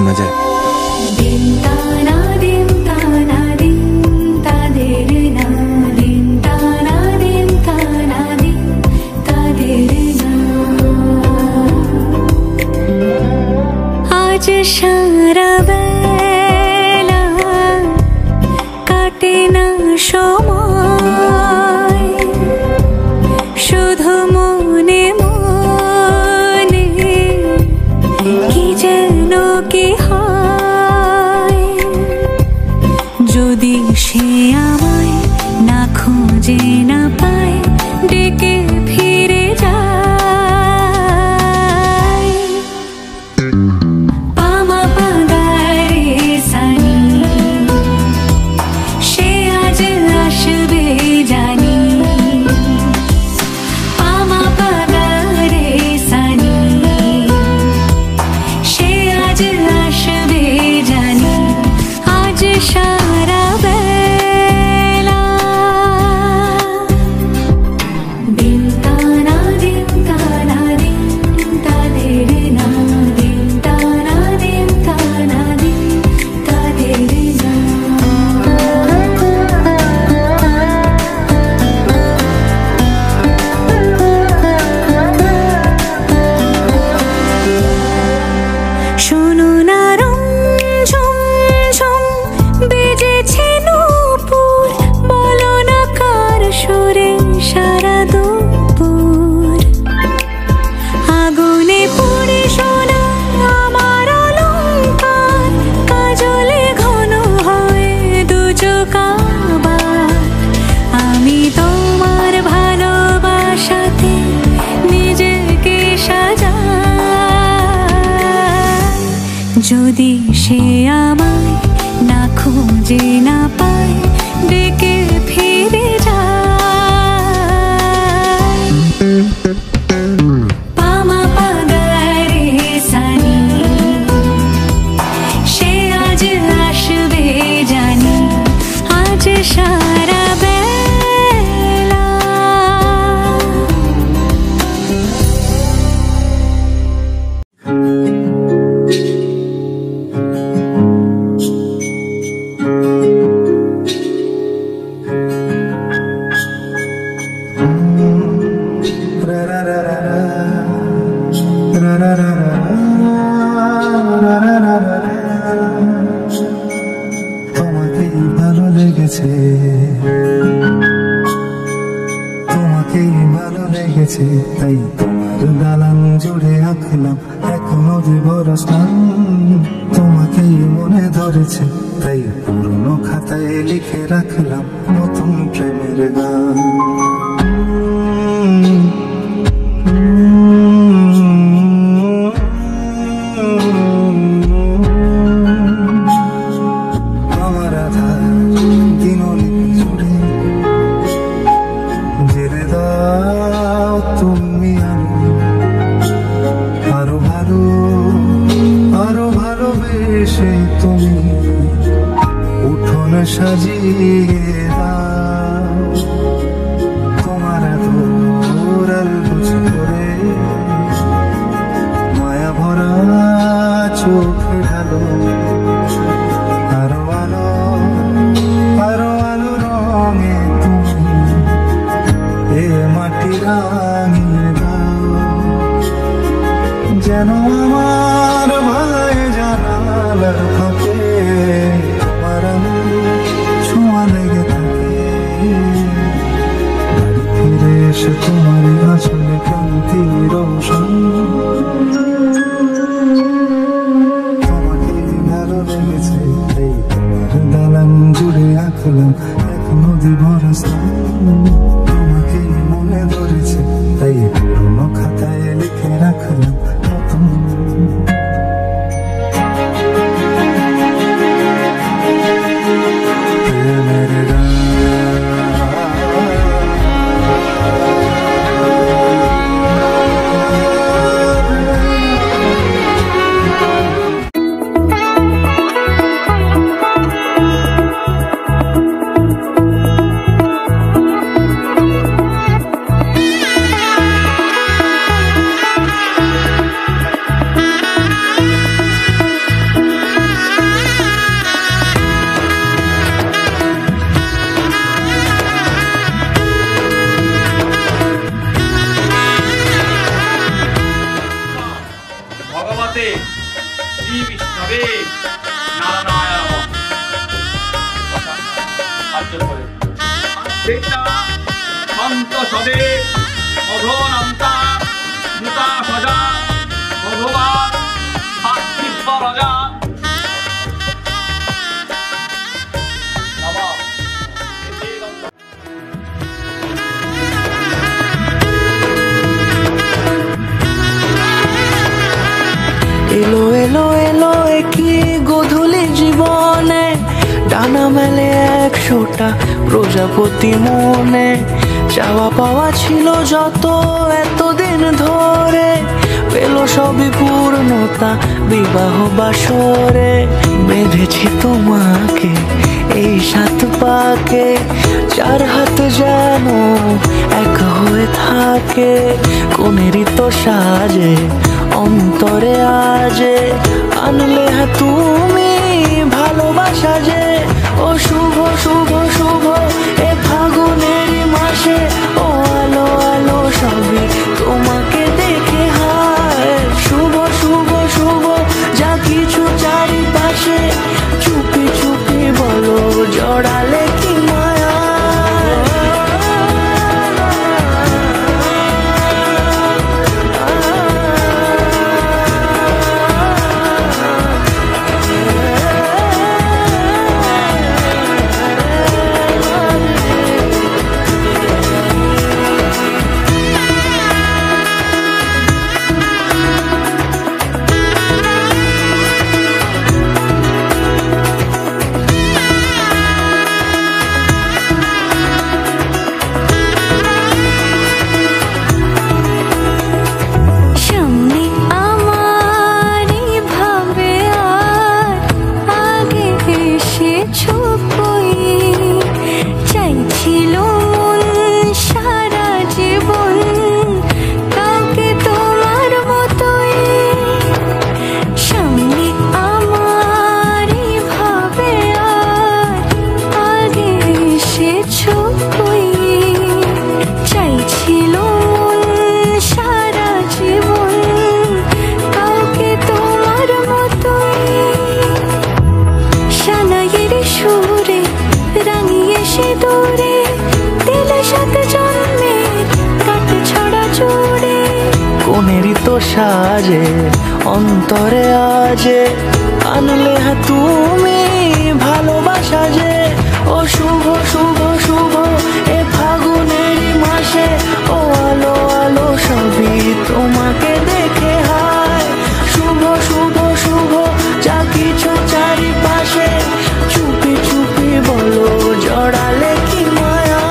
শোনা যায়। আজ সারা বেলা কাটে না সময়, শুধু মনে মনে কি যেন কি হয়। যদি সে আমায় না খুঁজে না পায়, ডেকে ফিরে যায়। পামা পাগারে সানি, সে আজ আসবে জানি। পামা পাগারে সানি, সে আজ আসবে জানি। আজ সারা বেলা দিন তানা দিন তানা দিন তাদের না, দিন তানা দিন তানা দিন তাদের না। শোনো না রঞ্ঝম ঝম বেজেছে নূপুর, বলো না কার সুরে সারা দুপুর। আগুনে পুড়ে সোনা আমার অলংকার, কাজলে ঘন হয় দু চোখ আবার। আমি তোমার ভালোবাসাতে নিজেকে সাজাই। যদি সে আমায় না খুঁজে না পায়, ডেকে ফিরে যায়। পামা পাগারে সানি, সে আজ আসবে জানি। আজ সারা বেলা তোমাকেই ভালো লেগেছে, তোমাকেই ভালো লেগেছে, তাই তোমার দালান জুড়ে আঁকলাম এক নদী বরস নাম। তোমাকেই মনে ধরেছে, তাই পুরনো খাতায় লিখে রাখলাম নতুন প্রেমের গান। আমার আধার দিনলিপি জুড়ে জেলে দাও তুমি, আমি আরো ভালো আরো ভালোবেসে তুমি উঠোন সাজিয়ে দাও। তোমার আদর বুঝ করে মায়া ভরা চোখে ঢালো আরো আলো রঙে তুমি এ মাটি রাঙিয়ে দাও। যেন আমার ভাই জানালার ফাঁকে তোমার ছোঁয়া লেগে থাকে। বাড়ি ফিরে এসে তোমার আসলে ক্রান্তি রোশন। তোমাকে ভালো লেগেছে, তাই তোমার দালান জুড়ে আঁকলাম এক নদী ভরা স্থান। তোমাকে মনে ধরেছে, তাই পুরনো খাতায় লিখে রাখলাম নতুন শ্রী বিষ্ণবে নারায়ণ সাহায্য করে সন্ত সদে মধুনন্তা মুতা সজা ভগবান সাক্ষিত্ব রাজা এলো এলো এলো কি গোধূলি জীবনে ডানা মেলে 100টা প্রজাপতি মনে চাওয়া পাওয়া ছিল যত এতদিন ধরে পেল সবই পূর্ণতা বিবাহ বাসরে বেঁধেছি তোমাকে এই 7 পাকে 4 হাত যেন এক হয়ে থাকে কোনেরই তো সাজে অন্তরে আজে আনলে তুমি ভালোবাসা যে ও শুভ শুভ শুভ এ ফাগুনের মাসে ও আলো আলো সবই তোমাকে দেখে হায় শুভ শুভ শুভ যা কিছু চারিপাশে চুপি চুপি বলো জড়ালে কি মায়া কোনেরই তো সাজে অন্তরে আজে আনলে তুমি ভালোবাসা যে ও শুভ শুভ শুভ এ ফাগুনের মাসে ও আলো আলো সবই তোমাকে দেখে হায় শুভ শুভ শুভ যা কিছু চারিপাশে চুপি চুপি বলো জড়ালে কি মায়া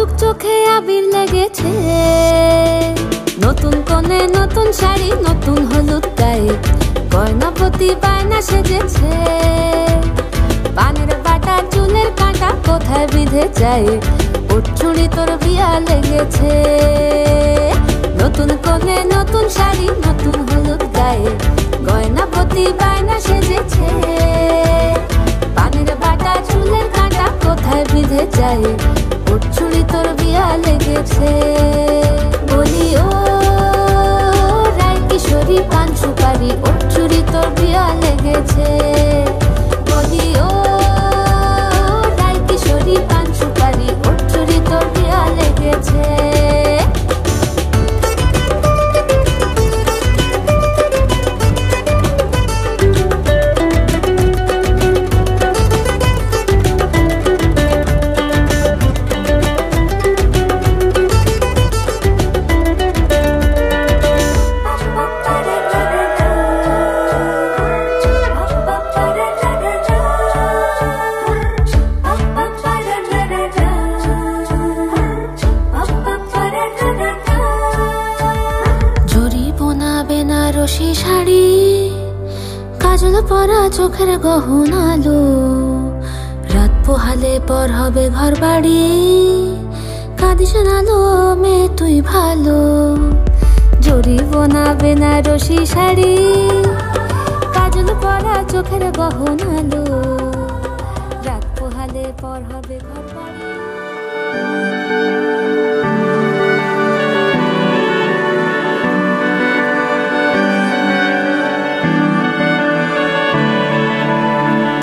নাজুক চোখে আবির লেগেছে, নতুন কোণে নতুন শাড়ি নতুন হলুদ গায়ে, গয়না প্রতি বায়না সেজেছে। পানের বাটা চুলের কাঁটা কোথায় বিঁধে যায়, উঠছুড়ি তোর বিয়া লেগেছে। নতুন কোণে নতুন শাড়ি নতুন হলুদ গায়ে, গয়না প্রতি বায়না সেজেছে। পানের বাটা চুলের কাঁটা কোথায় বিঁধে যায়, উঠছুড়ি তোর বিয়া লেগেছে। বলি ও রায় কিশোরী পান সুপারি, উঠছুড়ি তোর বিয়া লেগেছে। বলি ও রায় কিশোরী পান সুপারি, উঠছুড়ি তোর বিয়া লেগেছে। বেনারসি শাড়ি, কাজল পরা চোখের গহনালো, রাত পোহালে পর হবে ঘর বাড়ি, কাঁদিস নালো মে তুই ভালো। জরি বোনা বেনারসি শাড়ি, কাজল পরা চোখের গহনালো, রাত পোহালে পর হবে ঘর বাড়ি।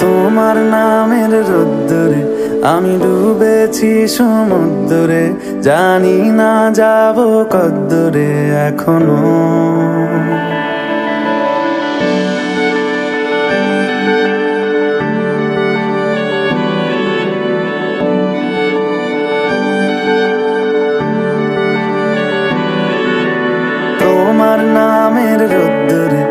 তোমার নামের রোদ্দুরে আমি ডুবেছি সমুদ্রে, জানি না যাব কদ্দুরে এখনো। তোমার নামের রোদ্দুরে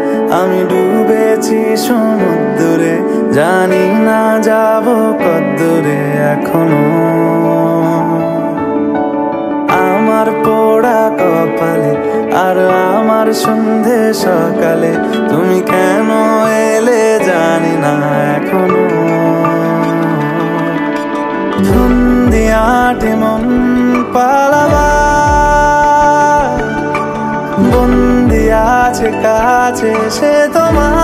আমি ডুবেছি সমুদ্রে, জানি না যাব কদ্দুরে এখনো। আমার পোড়া কপালে আর আমার সন্ধে সকালে, তুমি কেন এলে জানি না এখনো। ধুন্দিয়াটে মন পালাবা, বন্দি আছে কাছে সে তোমার।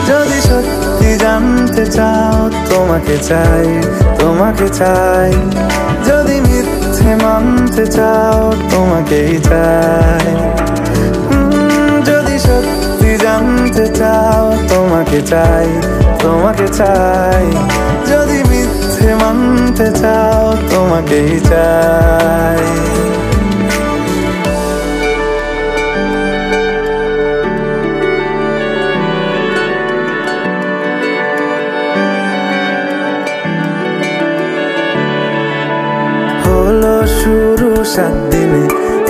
যদি সত্যি জানতে চাও তোমাকে চাই, তোমাকে চাই। যদি মিথ্যে মানতে চাও তোমাকেই চাই। যদি সত্যি জানতে চাও তোমাকে চাই, তোমাকে চাই। যদি মিথ্যে মানতে চাও তোমাকেই চাই। হলো শুরু 7 দিনে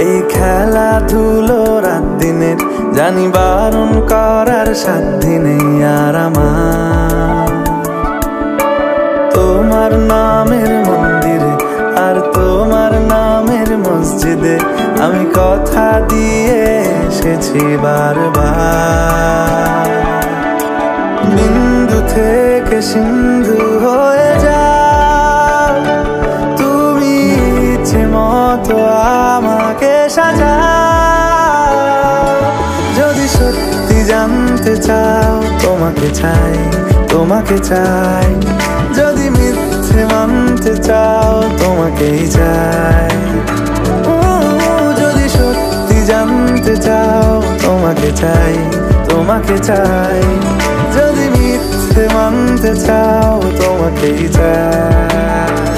এই খেলাধুলো রাত দিনের, জানি বারণ করার সাধ্য নেই আর আমার। তোমার নামের মন্দিরে আর তোমার নামের মসজিদে আমি কথা দিয়ে এসেছি বারবার। বিন্দু থেকে সিন্ধু হয়ে যাও তুমি, ইচ্ছে মতো আমাকে সাজাও। যদি সত্যি জানতে চাও তোমাকে চাই, তোমাকে চাই। যদি মিথ্যে মানতে চাও তোমাকেই চাই। যদি সত্যি জানতে চাও তোমাকে চাই, তোমাকে চাই। যদি মিথ্যে মানতে চাও তোমাকেই চাই।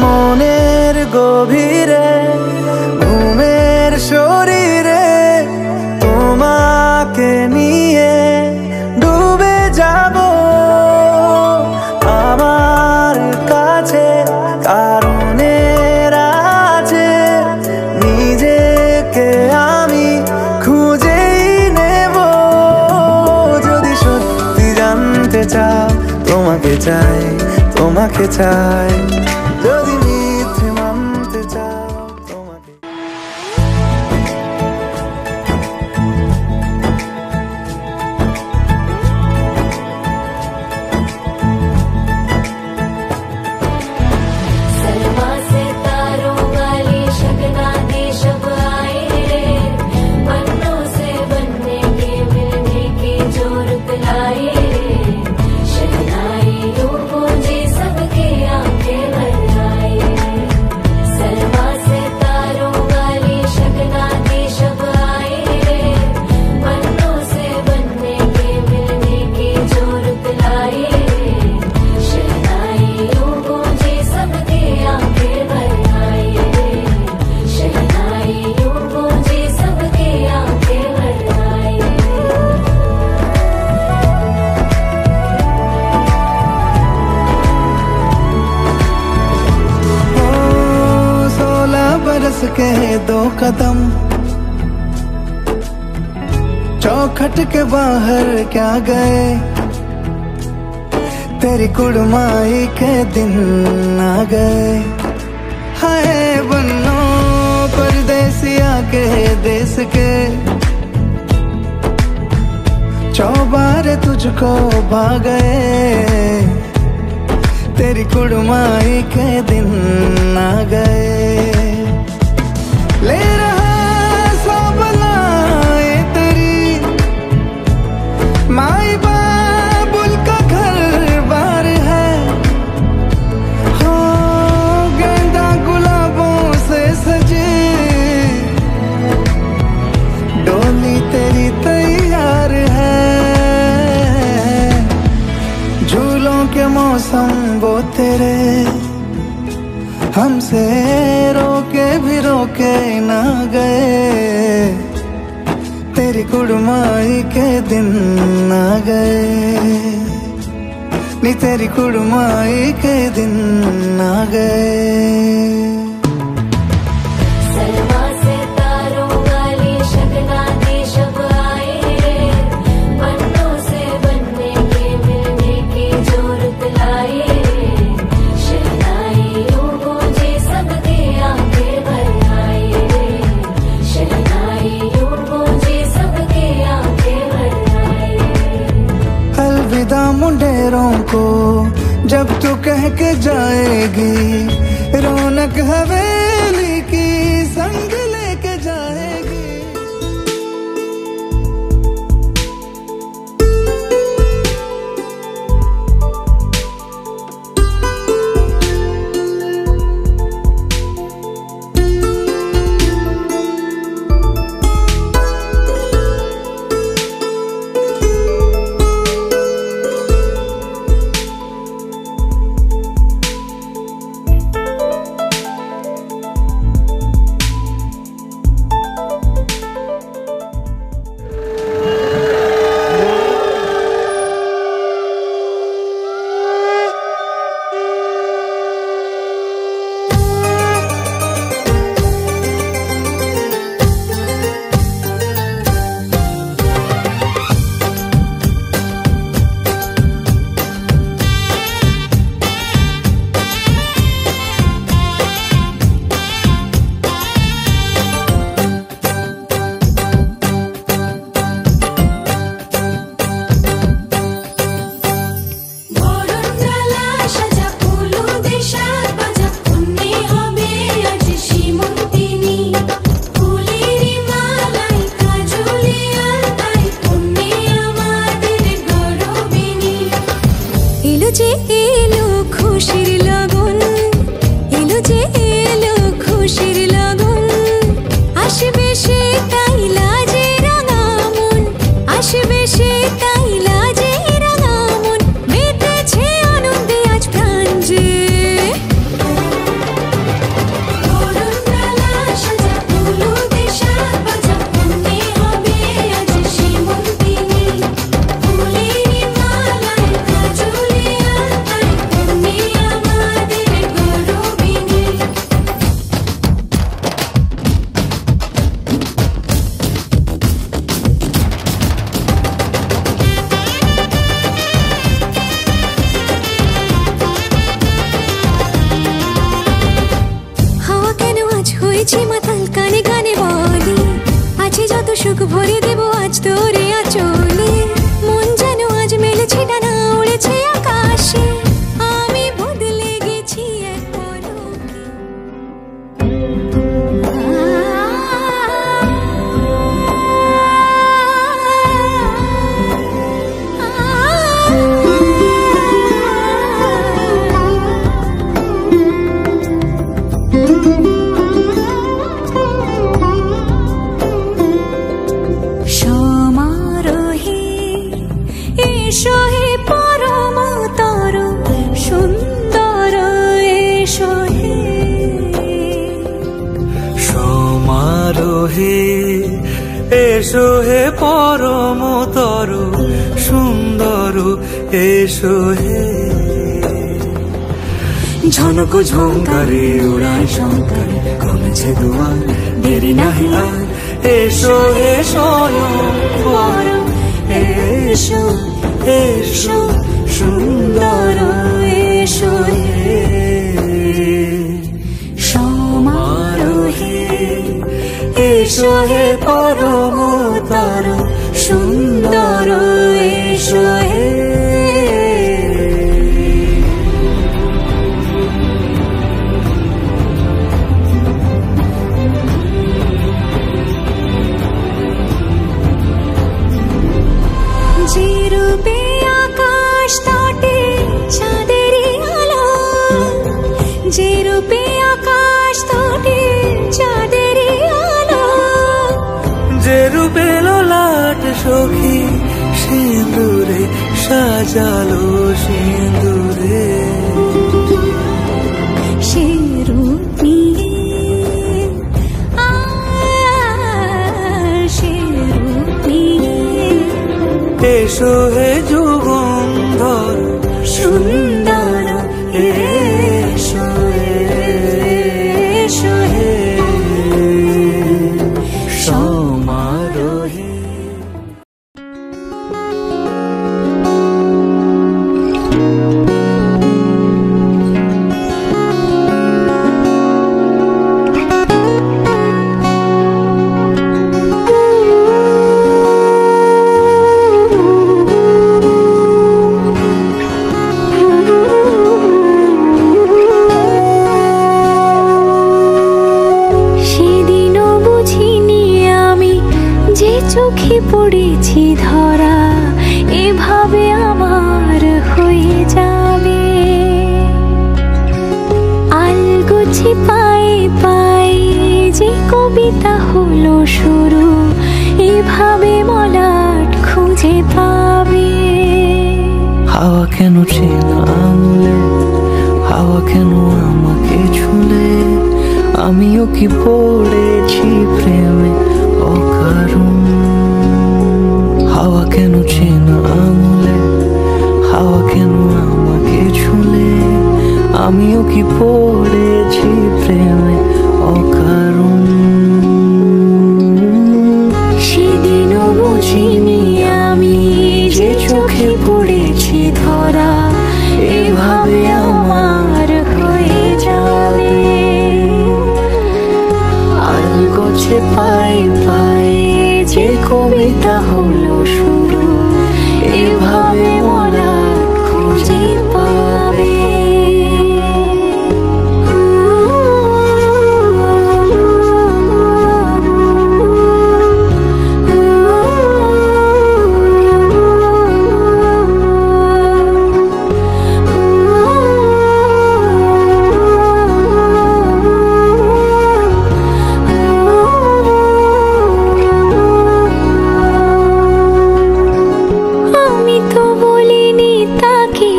মনের গভীরে ঘুমের শরীরে চায়, তোমাকে চায়। যদি মিথ্যে মানতে চাও তোমাকে। सलमा से तारों वाली शगना दे शब आए रे, पन्नों से बनने के मिलने की जोरत लाए रे, शहनाई यूं गूंजी सबकी आंखें भर आए। सलमा से तारों वाली शगना दे शब आए रे, पन्नों से बनने के मिलने की जोरत लाए रे, शहनाई यूं गूंजी सबकी आंखें भर आए रे, शहनाई यूं गूंजी सबकी आंखें भर आए। ओ 16 बरस के 2 कदम चौखट के बाहर क्या गए, तेरी कुड़माई के दिन आ गए। हाय बन्नो परदेसिया के देश के, चौबारे तुझको भा गए, तेरी कुड़माई के दिन आ गए। ले रहा सब लाए तेरी माई बाबुल का घर बार है, हो गेंदा गुलाबों से सजे, डोली तेरी तैयार है। झूलों के मौसम वो तेरे, हमसे रोके भी रोके ना गए, तेरी कुड़माई के दिन आ गए, नी तेरी कुड़माई के दिन आ गए। सलमा से तारों वाली शगना दे शब आए रे, पन्नों से बनने के मिलने की जोरत लाए रे, शहनाई यूं गूंजी सबकी आंखें भर आए रे, शहनाई यूं गूंजी सबकी आंखें भर आए। अलविदा मुंडेरों को जब तू कह के जाएगी, रौनक हवेली की संग लेके जाएगी। ঝলক ভরে দেব আজ তোরে আঁচলে মন যেন আজ মেলেছে ডানা উড়েছে আকাশে আমি বদলে গেছি এক পলকে সমারোহে এসো হে পরমতর সুন্দর এসো হে সমারোহে এসো হে পরমতর সুন্দর এসো হে ঝনক ঝঙ্কারে উড়ায় শঙ্কারে কমেছে দুয়ার দেরি নাহি আর এসো এসো পর এসো এসো সুন্দর এসো হে সমারোহে এসো হে পরমতর সুন্দর এসো হে যে রূপে আকাশ তটে চাঁদেরই আলো যে রূপে আকাশ তটে চাঁদেরই আলো যে রূপে লোলাট সখী সিঁদুরে সাজালো সিঁদুরে সে রূপ নিয়ে সে রূপ নিয়ে এসো হে যুগন্ধর সুন্দর এসো এসো হে সমারোহে সেদিনও বুঝিনি আমি যে চোখে পড়েছি ধরা এভাবে আমার হয়ে যাবে আলগোছে পায়ে পায়ে যে কবিতা হলো শুরু এভাবে মলাট খুঁজে পাবে হাওয়া কেন চেনা আঙুলে হাওয়া কেন আমাকে ছুলে আমিও কি পড়েছি প্রেমে অকারণ হাওয়া কেন চেনা আঙুলে হাওয়া কেন আমাকে ছুলে আমিও কি পড়েছি প্রেমে অকারণ সেদিনও বুঝিনি আমি যে চোখে পড়েছি ধরা এভাবে আমার হয়ে যাবে আলগোছে পায়ে পায়ে যে কবিতা হলো শুরু এভাবে মলাট খুঁজে পাবে আমি তো বলিনি তাকে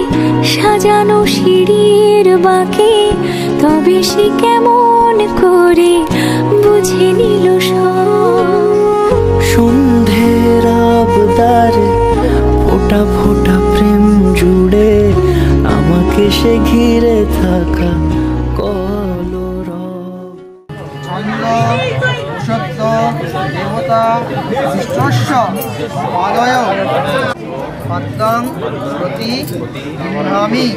সাজানো সিঁড়ির বাঁকে তবে সে কেমন করে বুঝে নিল সব সন্ধ্যের আবদারে ফোটা ফোটা প্রেম জুড়ে আমাকে সে ঘিরে থাকা কলরব ছন্দ সত্য দেবতা বিশ্বস্য পাদয় পদ্মং প্রতি গৃহামি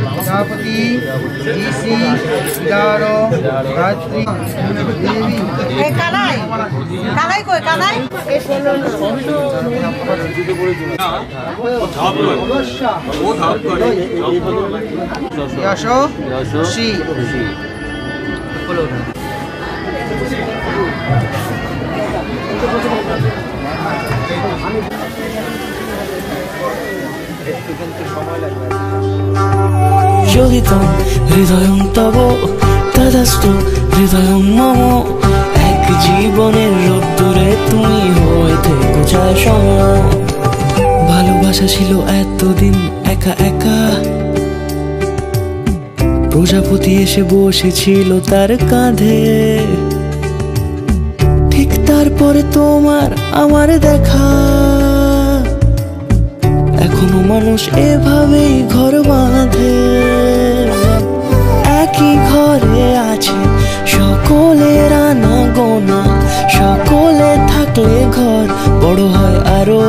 প্রজাপতি ঋষি গারো গায়ত্রী দেবী কানাই কানাই কই কানাই যশো শ্রী জ্বলিতং হৃদয়ং তব তদাস্তু হৃদয়ং মম এক জীবনের রোদ্দুরে তুমি হয়ে থেকো যায় সম ভালোবাসা ছিল এতদিন একা একা প্রজাপতি এসে বসেছিল তার কাঁধে ঠিক তারপরে তোমার আমার দেখা এখনো মানুষ এভাবেই ঘর বাঁধে একই ঘরে আছে সকলের আনা গোনা সকলে থাকলে ঘর বড় হয় আরো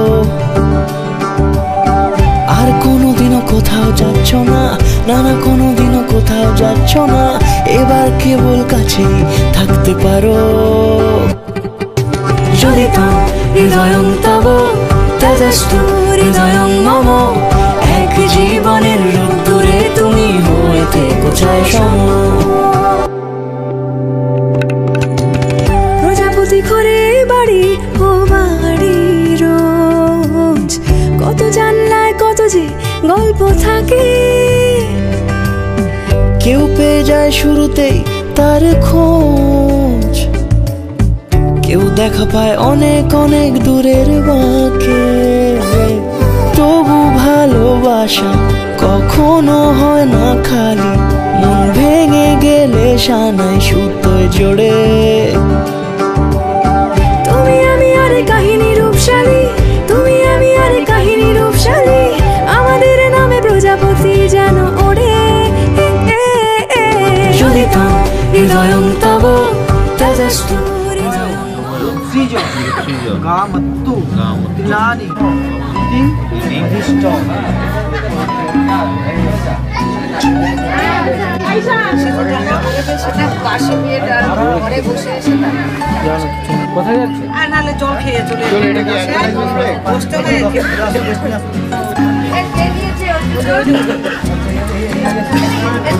আর কোনোদিনও কোথাও যাচ্ছ না না কোনোদিনও কোথাও যাচ্ছ না এবার কেবল কাছেই থাকতে পারো জ্বলিতং হৃদয়ং তব তদাস্তু হৃদয়ং মম এক জীবনের রোদ্দুরে তুমি হয়ে থেকো যায় সম প্রজাপতি ঘরে বাড়ি ও বাড়ি রোজ কত জানলায় কত যে গল্প থাকে কেউ পেয়ে যায় শুরুতেই তার খোঁজ কেউ দেখা পায় অনেক অনেক দূরের বাঁকে তবু ভালোবাসা কখনো হয় না খালি মন ভেঙে গেলে সানাই সুতোয় জোড়ে তুমি আমি আরে কাহিনী রূপশালী তুমি আমি আরে কাহিনী রূপশালী আমাদের নামে প্রজাপতি যেন ওড়ে জ্বলিতং হৃদয়ং তব তদাস্তু সৃজন গামত্তু দিনানি নির্দিষ্ট কোথায় যাচ্ছে আর নালে জল খেয়ে চলে বসতে হবে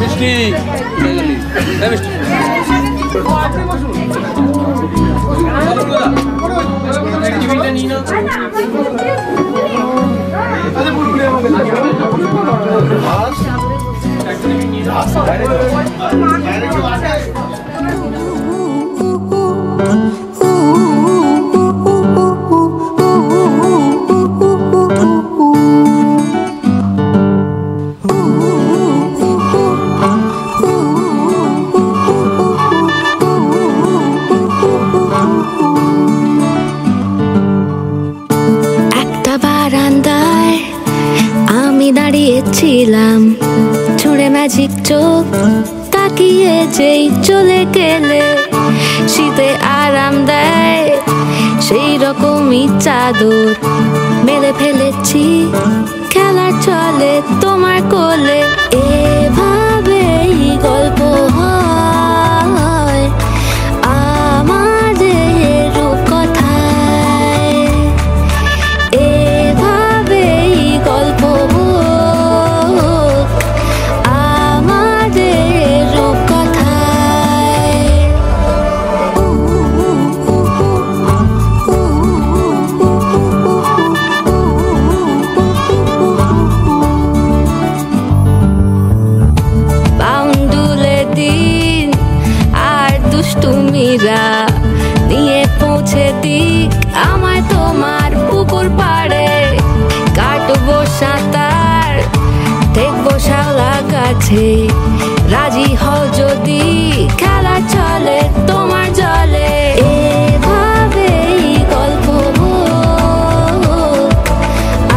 মিষ্টি মিষ্টি ছিলাম ছুঁড়ে ম্যাজিক চোখ তাকিয়ে যেই চলে গেলে শীতে আরাম দেয় সেই রকমই চাদর মেলে ফেলেছি খেলা চলে তোমার কোলে এভাবেই গল্প হয় আমাদের রূপকথায় এভাবেই গল্প নিয়ে পৌঁছে দিক আমায় তোমার পুকুর পাড়ে কাটবো সাঁতার দেখবো শাওলা গাছে রাজি হও যদি খেলা চলে তোমার জলে এভাবেই গল্প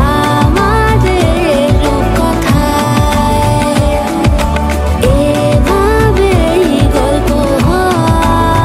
আমাদের রূপকথায় এভাবেই গল্প হয়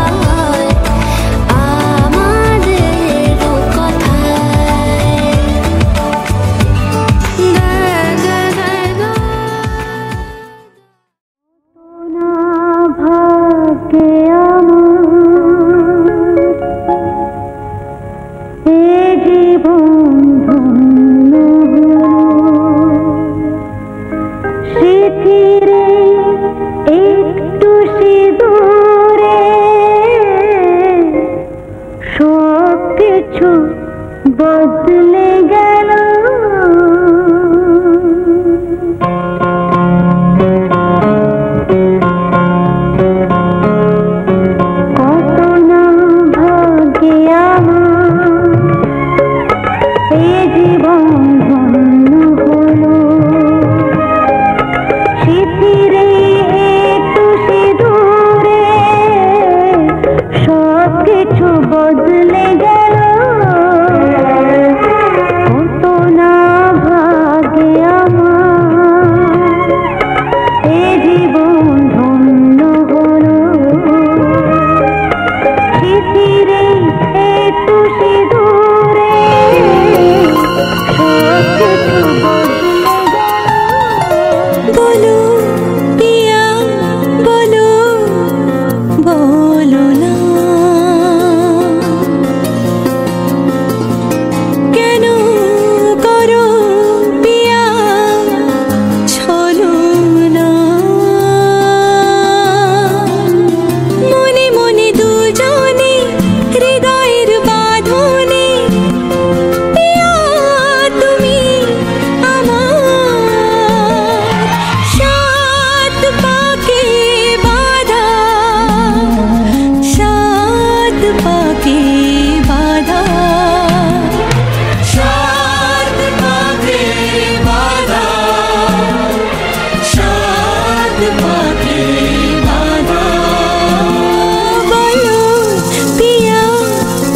पाके बांधा। बोलो पिया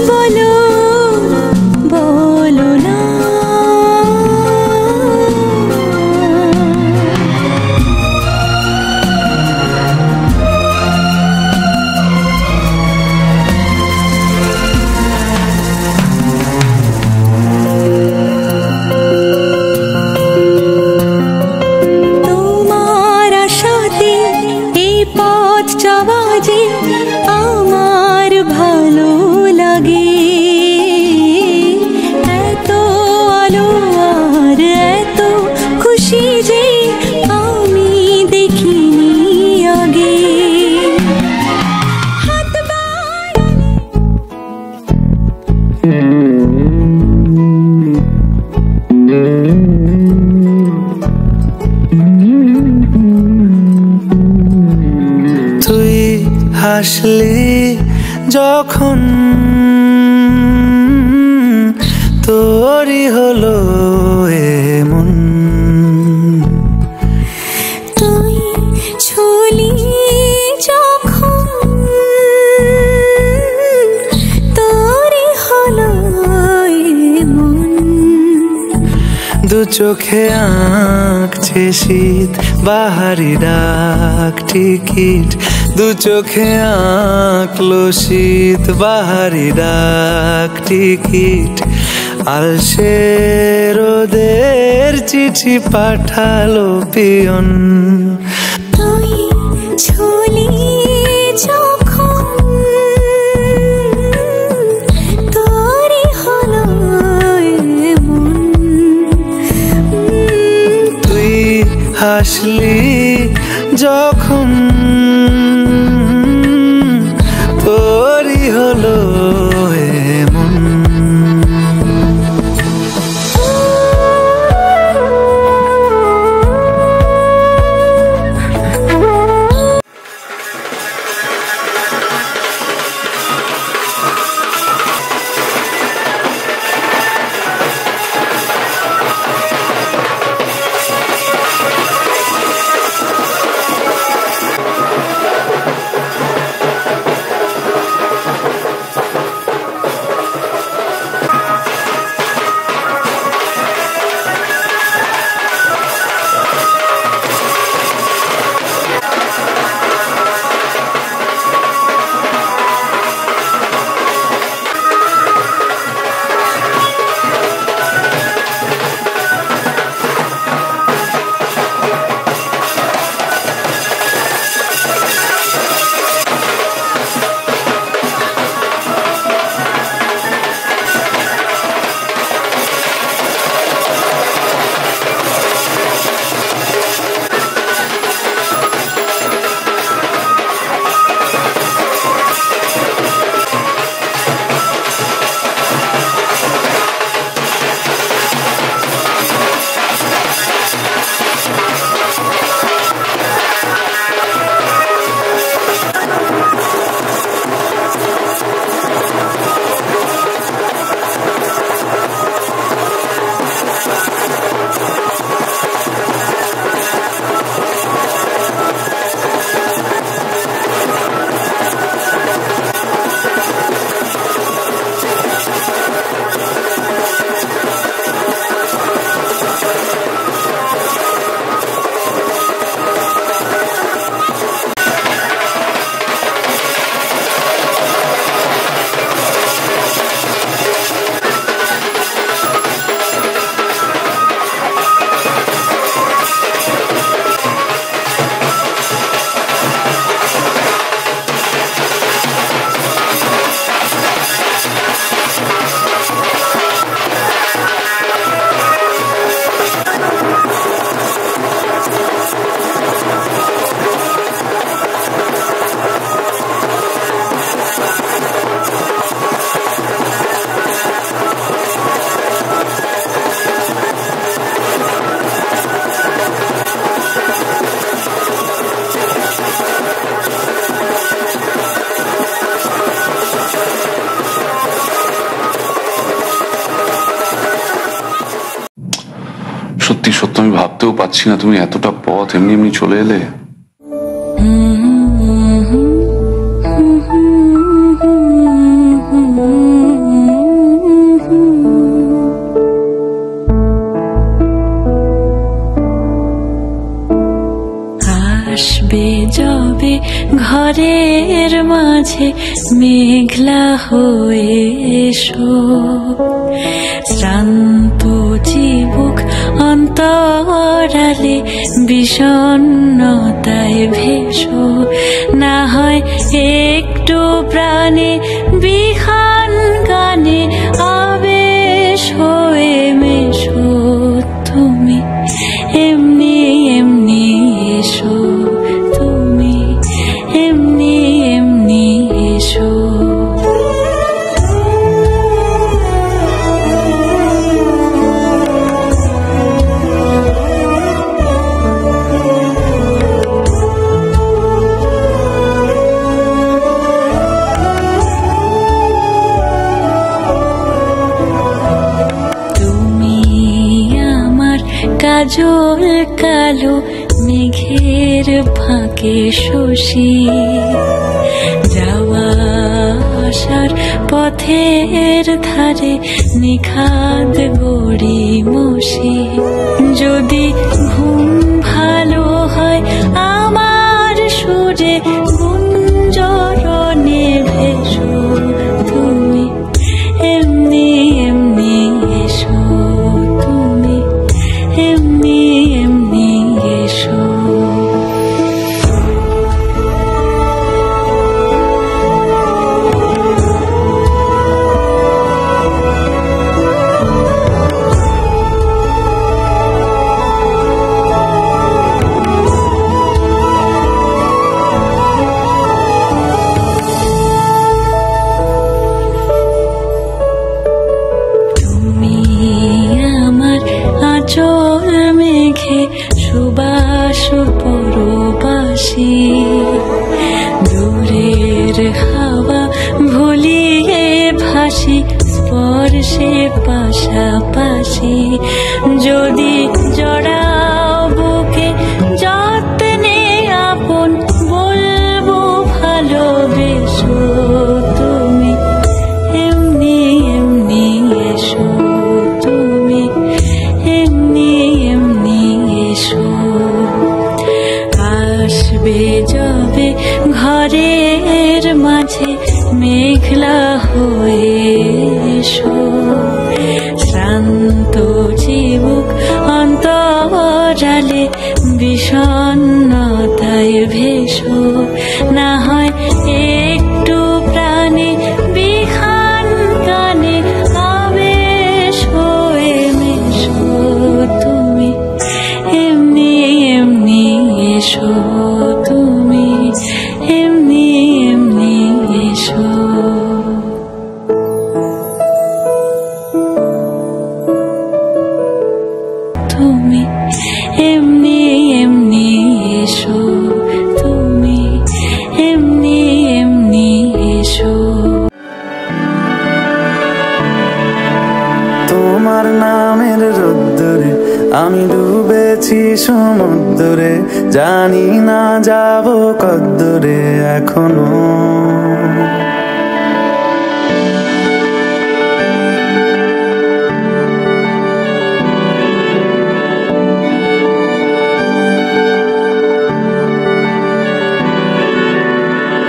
बोलो बोलो ना। আমার ভালো লাগে এত আলো আর এত খুশি যে আমি দেখিনি আগে। হাত তুই হাসলি যখন তোরই হলো এমন। তুই ছুলি যখন তোরই হলো এমন। দু চোখে আঁকছে শীত বাহারি ডাক টিকিট। দু চোখে আঁকলো শীত বাহারি ডাক টিকিট। আলসে রোদের চিঠি পাঠালো পিয়ন। তুই ছুলি যখন তোরই হলো এমন। তুই হাসলি যখন তোরই হলো এমন। সত্যি সত্যি আমি ভাবতেও পাচ্ছি না তুমি এতটা পথ এমনি এমনি চলে এলে। যবে ঘরের মাঝে মেঘলা হয়ে এসো, শ্রান্ত চিবুক অন্তরালে বিষণ্ণতায় ভেসো, না হয় একটু প্রাণে বিহান গানে আবেশ হয়ে মেশো, তুমি এমনি এমনি এসো, তুমি এমনি এমনি এসো। কাজল কালো মেঘের ফাঁকে শশী, যাওয়া আসার পথের ধারে নিখাদ গড়ি মশি, যদি ঘুম ভালো হয় আমার সুরে গুঞ্জরণে ভেসো, তুমি এমনি এমনি এসো, তুমি এমনি এমনি এসো। আঁচল মেঘে সুবাস পরবাসী, দূরের হাওয়া ভুলিয়ে ভাসি স্পর্শে পাশাপাশি, যদি জড়াও বুকে যত্নে আপন বলবো ভালোবেসো, তুমি এমনি এমনি এসো, তুমি এমনি এমনি এসো। আসবে যবে ঘরের মাঝে মেঘলা হয়ে এসো, শ্রান্ত চিবুক অন্তরালে বিষণ্ণতায় ভেসো, না হয় একটু প্রাণে বিহান গানে আবেশ হয়ে মেশো, তুমি এমনি এমনি এসো, তুমি এমনি এমনি এসো। তুমি এমনি এমনি এসো, তুমি এমনি এমনি এসো। তোমার নামের রোদ্দুরে আমি ডুবেছি সমুদ্রে, জানি না যাব কদ্দুরে এখনো।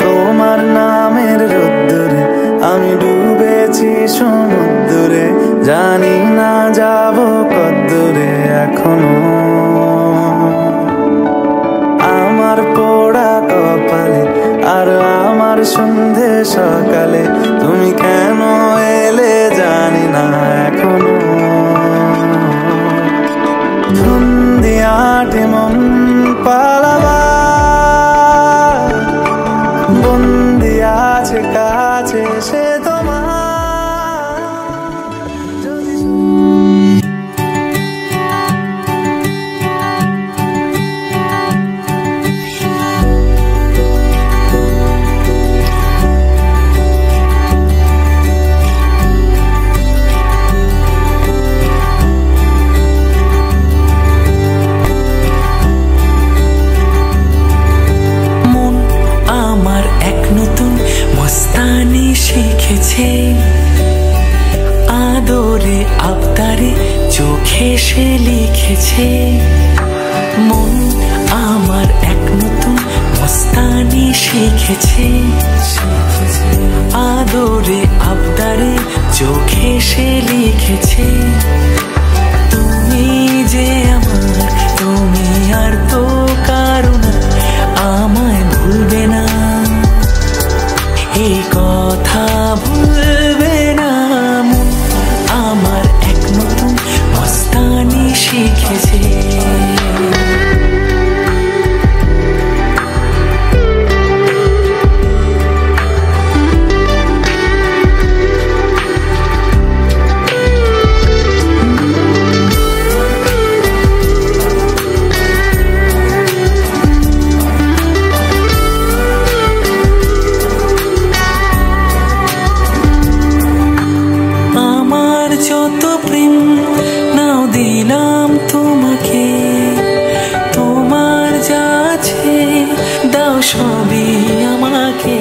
তোমার নামের রোদ্দুরে আমি ডুবেছি সমুদ্রে, জানি না যাব কদ্দুরে এখনো। আমার পোড়া কপালে আর আমার সন্ধে সকালে তুমি কেন এলে জানি না এখনো। ধুন্দিয়াটে মন পালাবা বন্দি আছে কাছে সে তোমার। শিখেছে আদরে আবদারে চোখে সে লিখেছে, মন আমার এক নতুন শিখেছে আদরে আবদারে চোখে সে লিখেছে তুমি যে আমার, তুমি আর তো কারো না, আমায় ভুলবে না, এই কথা ভুলবে না মন আমার, এক নতুন মস্তানি শিখেছে। যত প্রেম নাও দিলাম তোমাকে, তোমার যা আছে দাও সবই আমাকে,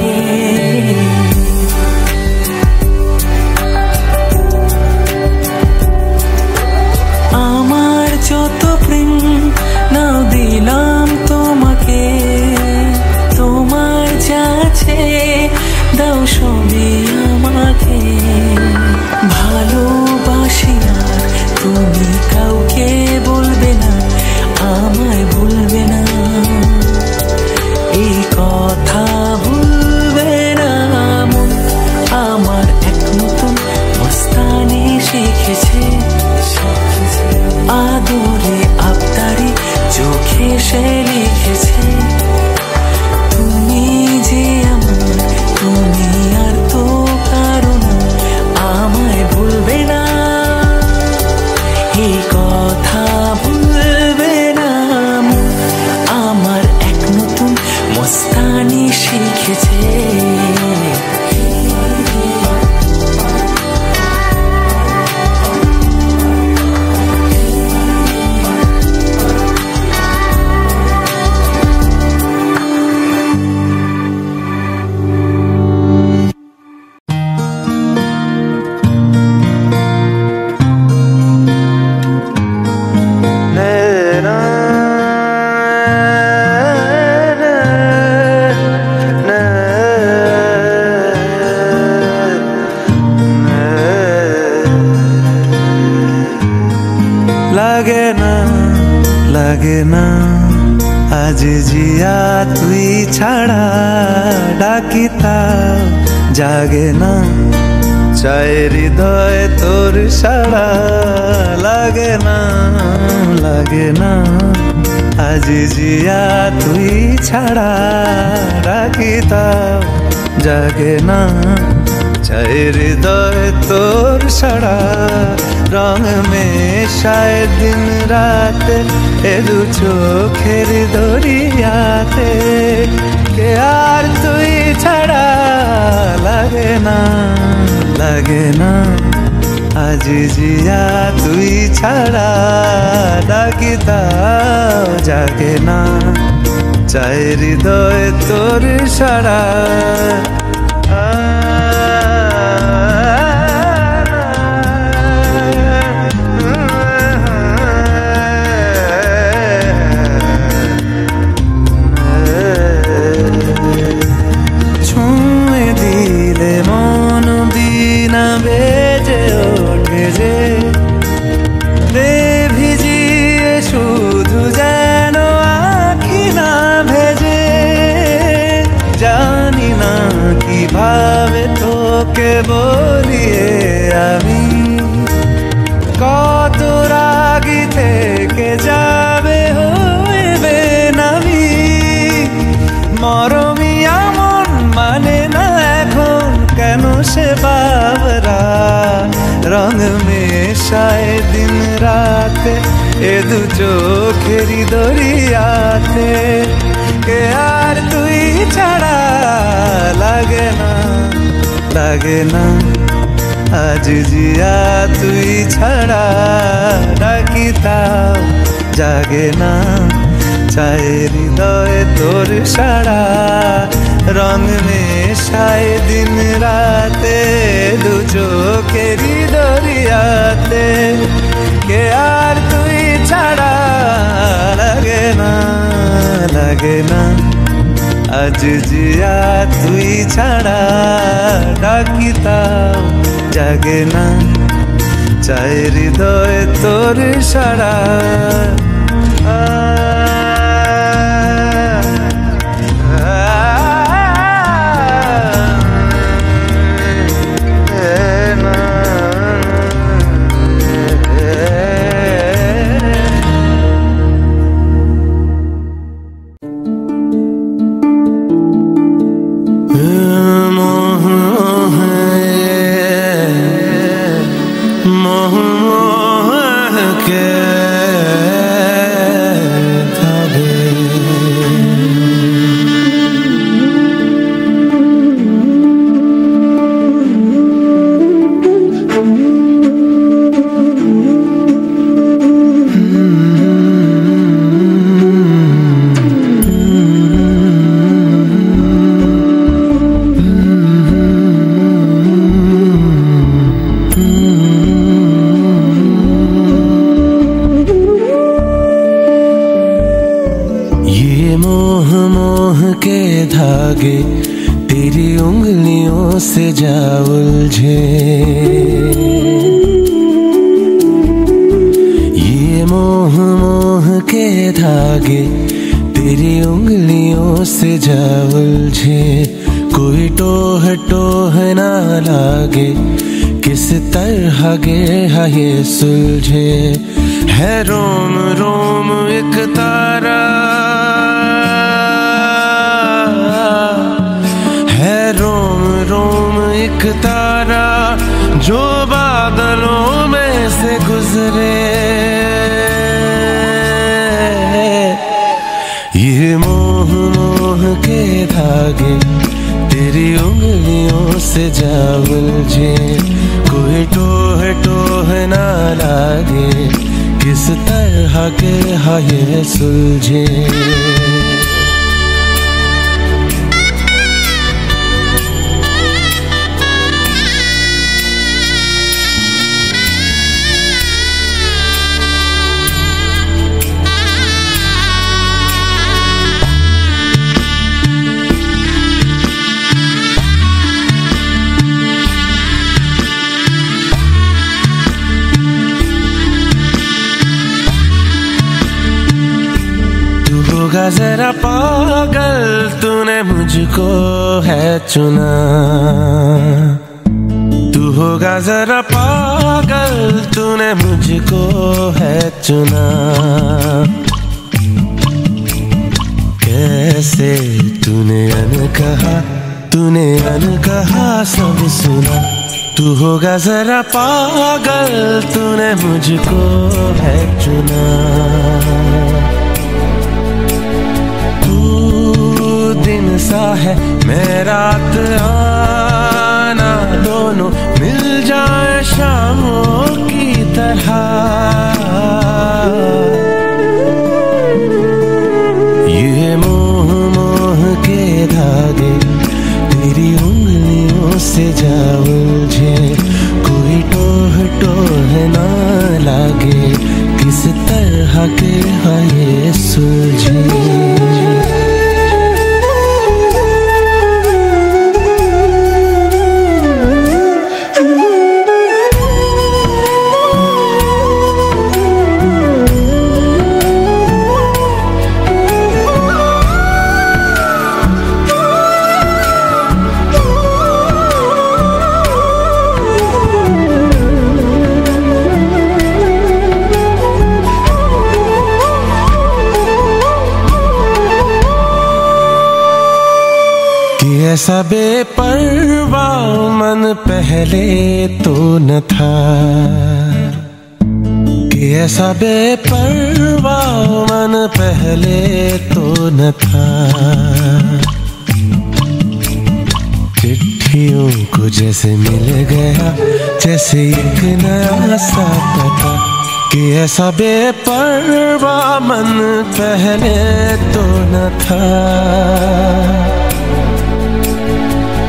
আমার যত প্রেম নাও দিলাম তোমাকে, তোমার যা আছে দাও সবই আমাকে, ভালোবাসি আর তুমি কাউকে বলবে না, আমায় ভুলবে না, এই কথা ভুলবে না মন আমার, এক নতুন মস্তানি শিখেছে আদরে আবদারে চোখে সে লিখেছে তুমি যে আমার, তুমি আর তো কারো না, আমায় ভুলবে না, এই কথা ভুলবে না আমার, এক নতুন মস্তানি শিখেছে। লাগে না আজ জিয়া তুই ছাড়া, ডাকিতা জাগে না চায় হৃদয় তোর সাড়া, লাগে না আজ জিয়া তুই ছাড়া, ডাকিতা জাগে না চায় হৃদয় তোর সাড়া, রং মেশায় দিন রাত এ দু চোখের দরিয়াতে, কে আর তুই ছাড়া, লাগে না আজ জিয়া তুই ছাড়া, ডাকিতাও জাগে না চায় হৃদয় তোর সাড়া, বেজে ওঠে যে দে ভিজিয়ে শুধু যেন আঁখি না ভেজে, জানি না কিভাবে তোকে বলিয়ে আমি, কত রাগি থেকে যাবে হইবে নামি, মরমিয়া মন মানে না এখন কেন সে বাবরা, রং মেশায় দিন রাতে এ দু চোখেরি দরিয়াতে, কে আর তুই ছাড়া, লাগে না আজ জিয়া তুই ছাড়া, ডাকিতাও জাগে না চায় হৃদয় তোর সাড়া, রং মেশায় দিন রাতে দু চোখেরি দরিয়াতে, কে আর তুই ছাড়া, লাগে না আজ জিয়া তুই ছাড়া ডাকি তাও জাগে না, চাই হৃদয় তোর সারা। धागे तेरी उंगलियों से जा उलझे, ये मोह मोह के धागे तेरी उंगलियों से जा उलझे। कोई टोह टोह ना लागे, किस तरह गे ये सुलझे। है रोम रोम एक तारा, है रोम रोम एक तारा जो बादलों में से गुजरे। ये मोह मोह के धागे तेरी उंगलियों से जा उलझे। कोई टोह टोह ना लागे, किस तरह के ये सुलझे। जरा पागल तूने मुझको है चुना, तू होगा जरा पागल तूने मुझको है चुना। कैसे तूने अनकहा सब सुना। तू होगा जरा पागल तूने मुझको है चुना। दिन सा है मैं रात आना, दोनों मिल जाए शामों की तरह। ये मोह मोह के धागे तेरी उंगलियों से जा उलझे। कोई टोह टोह ना लागे, किस तरह के ये सुलझे। ऐसा बेपरवाह मन पहले तो न था, कि ऐसा बेपरवाह मन पहले तो न था। चिट्ठियों को जैसे मिल गया जैसे एक नया सा पता, कि ऐसा बेपरवाह मन पहले तो न था।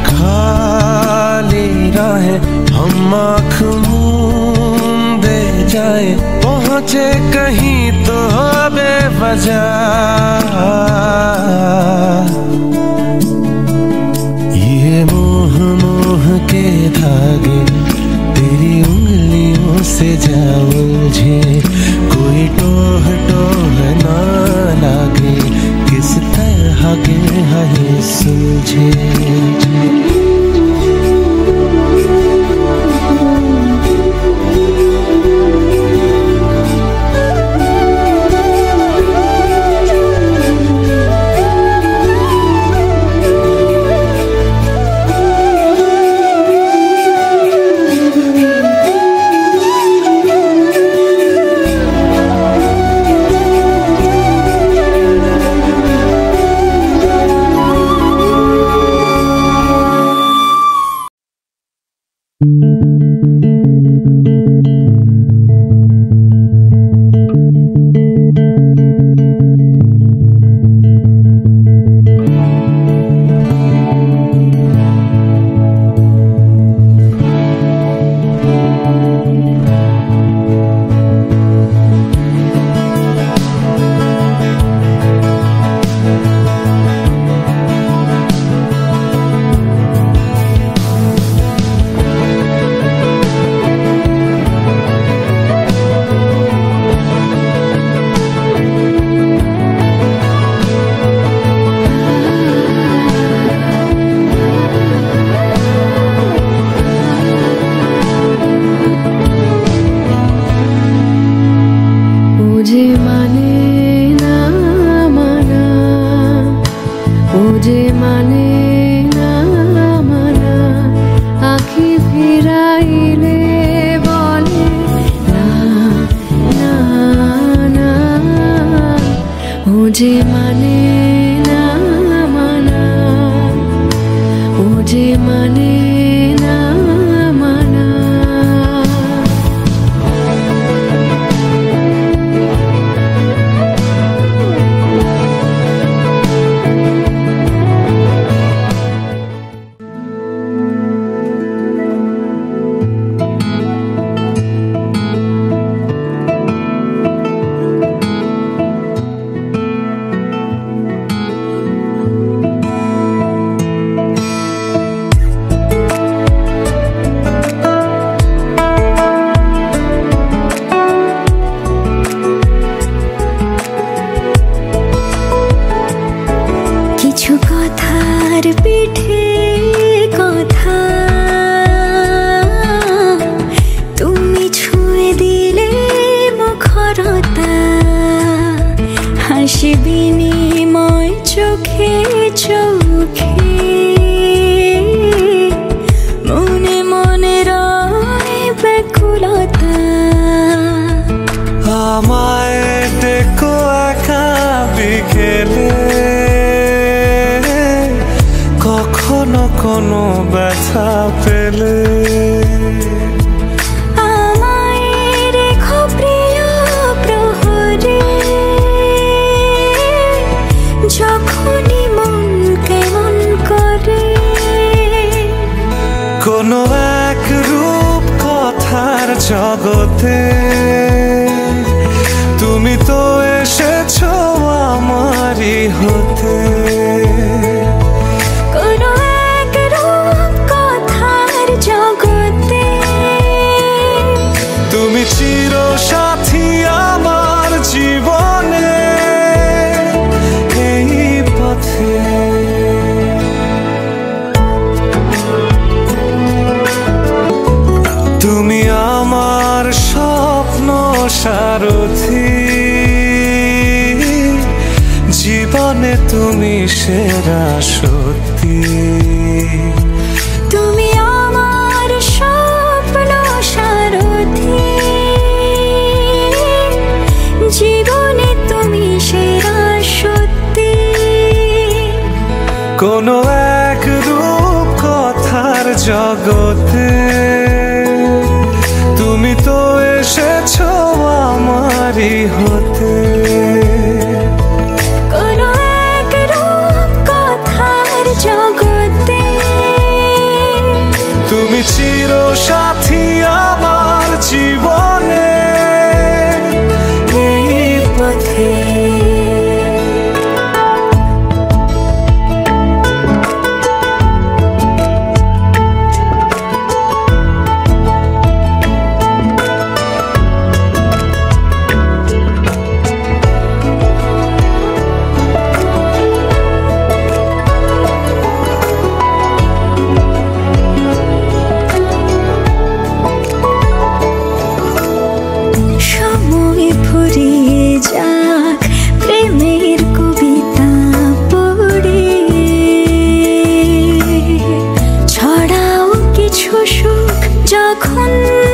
खाली राहें हम आँख मूंदे जाए, पहुँचे कहीं तो बेवजह। के धागे तेरी उंगलियों से जा उलझे, कोई टोह टोह ना लागे, किस तरह के है सुलझे। জগতে তুমি তো এসেছো আমারই হতে, কোনো এক রূপ কথার জগতে তুমি চির সাথী আমার জীবনে এই পথে। তুমি আমার স্বপ্ন সারথি, জীবনে তুমি সেরা সত্যি। তুমি আমার স্বপ্ন সারথি, জীবনে তুমি সেরা সত্যি। কোনো এক রূপ কথার জগতে তুমি তো এসেছো আমারই হতে, কোনো এক রূপ কথার জগতে তুমি চির সাথী আমার জীবনে এই পথে। पर